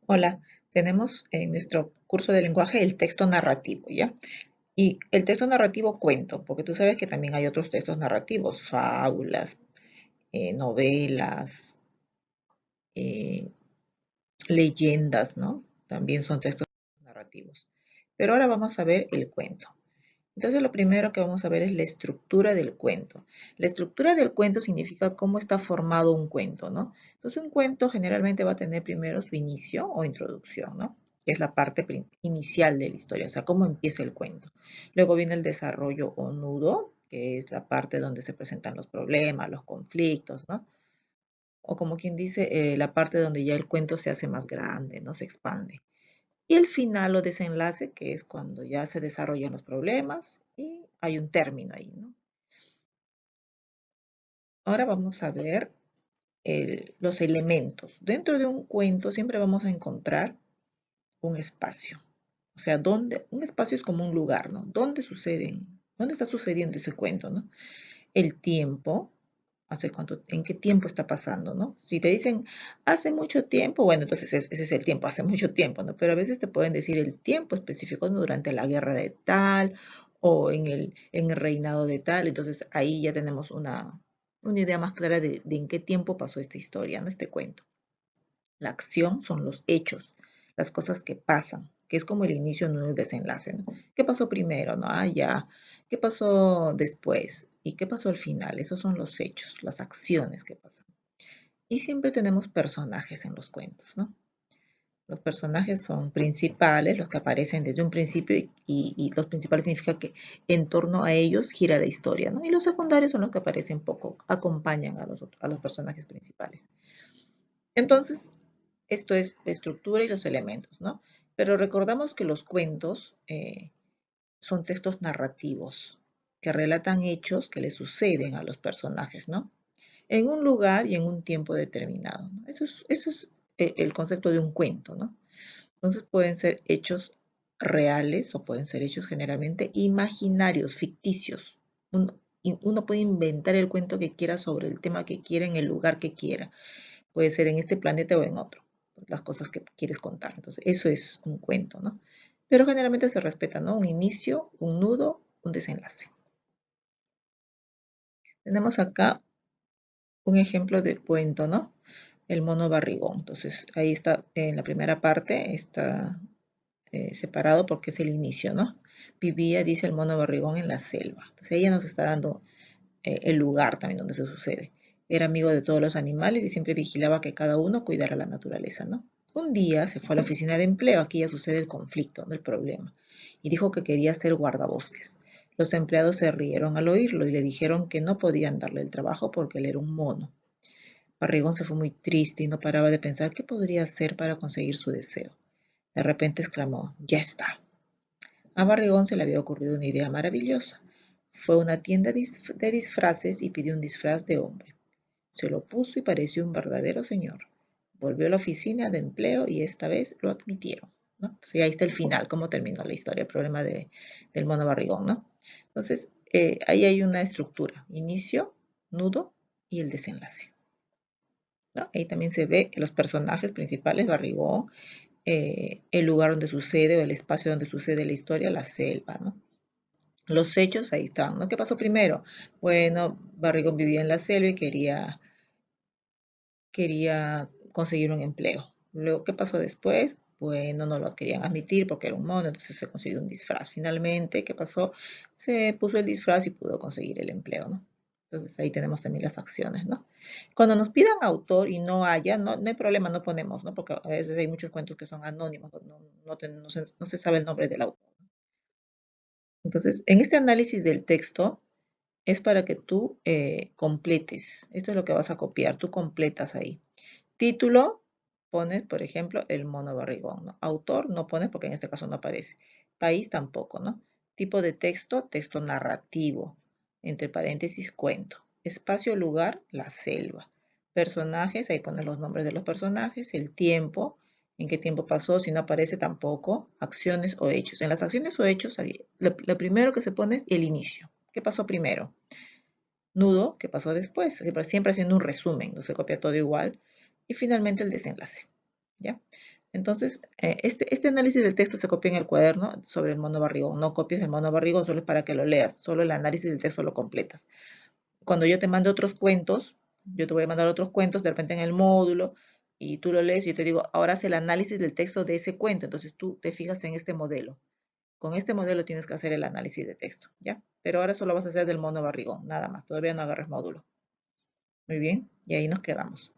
Hola, tenemos en nuestro curso de lenguaje el texto narrativo, ¿ya? Y el texto narrativo cuento, porque tú sabes que también hay otros textos narrativos, fábulas, novelas, eh, leyendas, ¿no? También son textos narrativos. Pero ahora vamos a ver el cuento. Entonces lo primero que vamos a ver es la estructura del cuento. La estructura del cuento significa cómo está formado un cuento, ¿no? Entonces un cuento generalmente va a tener primero su inicio o introducción, ¿no? Que es la parte inicial de la historia, o sea, cómo empieza el cuento. Luego viene el desarrollo o nudo, que es la parte donde se presentan los problemas, los conflictos, ¿no? O como quien dice, la parte donde ya el cuento se hace más grande, ¿no? Se expande. Y el final o desenlace, que es cuando ya se desarrollan los problemas y hay un término ahí, ¿no? Ahora vamos a ver los elementos. Dentro de un cuento siempre vamos a encontrar un espacio. O sea, un espacio es como un lugar, ¿no? ¿Dónde está sucediendo ese cuento, ¿no? El tiempo, en qué tiempo está pasando, ¿no? Si te dicen hace mucho tiempo, bueno, entonces ese es el tiempo, hace mucho tiempo, ¿no? Pero a veces te pueden decir el tiempo específico, ¿no? Durante la guerra de tal o en el reinado de tal, entonces ahí ya tenemos una idea más clara de en qué tiempo pasó esta historia, ¿no? Este cuento. La acción son los hechos, las cosas que pasan, que es como el inicio, no el desenlace, ¿no? ¿Qué pasó primero? ¿No? Ah, ya. ¿Qué pasó después? ¿Y qué pasó al final? Esos son los hechos, las acciones que pasan. Y siempre tenemos personajes en los cuentos, ¿no? Los personajes son principales, los que aparecen desde un principio y los principales significa que en torno a ellos gira la historia, ¿no? Y los secundarios son los que aparecen poco, acompañan a los personajes principales. Entonces, esto es la estructura y los elementos, ¿no? Pero recordamos que los cuentos son textos narrativos que relatan hechos que le suceden a los personajes, ¿no? En un lugar y en un tiempo determinado, ¿no? Eso es el concepto de un cuento, ¿no? Entonces pueden ser hechos reales o pueden ser hechos generalmente imaginarios, ficticios. Uno puede inventar el cuento que quiera sobre el tema que quiera en el lugar que quiera. Puede ser en este planeta o en otro, las cosas que quieres contar. Entonces, eso es un cuento, ¿no? Pero generalmente se respeta, ¿no? Un inicio, un nudo, un desenlace. Tenemos acá un ejemplo de cuento, ¿no? El mono barrigón. Entonces, ahí está, en la primera parte, está separado porque es el inicio, ¿no? Vivía, dice el mono barrigón, en la selva. Entonces, ella nos está dando el lugar también donde se sucede. Era amigo de todos los animales y siempre vigilaba que cada uno cuidara la naturaleza, ¿no? Un día se fue a la oficina de empleo, aquí ya sucede el conflicto, no el problema, y dijo que quería ser guardabosques. Los empleados se rieron al oírlo y le dijeron que no podían darle el trabajo porque él era un mono. Barrigón se fue muy triste y no paraba de pensar qué podría hacer para conseguir su deseo. De repente exclamó, ya está. A Barrigón se le había ocurrido una idea maravillosa. Fue a una tienda de disfraces y pidió un disfraz de hombre. Se lo puso y pareció un verdadero señor. Volvió a la oficina de empleo y esta vez lo admitieron, ¿no? Entonces ahí está el final, cómo terminó la historia, el problema del mono barrigón, ¿no? Entonces, ahí hay una estructura, inicio, nudo y el desenlace, ¿no? Ahí también se ve los personajes principales, barrigón, el lugar donde sucede o el espacio donde sucede la historia, la selva, ¿no? Los hechos ahí están, ¿no? ¿Qué pasó primero? Bueno, Barrigón vivía en la selva y quería conseguir un empleo. Luego, ¿qué pasó después? Bueno, no lo querían admitir porque era un mono, entonces se consiguió un disfraz. Finalmente, ¿qué pasó? Se puso el disfraz y pudo conseguir el empleo, ¿no? Entonces ahí tenemos también las acciones, ¿no? Cuando nos pidan autor y no haya, no hay problema, no ponemos, ¿no? Porque a veces hay muchos cuentos que son anónimos, no se sabe el nombre del autor. Entonces, en este análisis del texto es para que tú completes. Esto es lo que vas a copiar, tú completas ahí. Título, pones, por ejemplo, el mono barrigón, ¿no? Autor no pones porque en este caso no aparece. País tampoco, ¿no? Tipo de texto, texto narrativo. Entre paréntesis, cuento. Espacio, lugar, la selva. Personajes, ahí pones los nombres de los personajes, el tiempo, en qué tiempo pasó, si no aparece tampoco, acciones o hechos. En las acciones o hechos, lo primero que se pone es el inicio. ¿Qué pasó primero? Nudo, ¿qué pasó después? Siempre haciendo un resumen, no se copia todo igual. Y finalmente el desenlace, ¿ya? Entonces, este análisis del texto se copia en el cuaderno sobre el mono barrigón. No copies el mono barrigón, solo es para que lo leas. Solo el análisis del texto lo completas. Cuando yo te mande otros cuentos, yo te voy a mandar otros cuentos de repente en el módulo y tú lo lees y yo te digo, ahora haz el análisis del texto de ese cuento. Entonces tú te fijas en este modelo. Con este modelo tienes que hacer el análisis de texto, ¿ya? Pero ahora solo vas a hacer del mono barrigón, nada más. Todavía no agarres módulo. Muy bien, y ahí nos quedamos.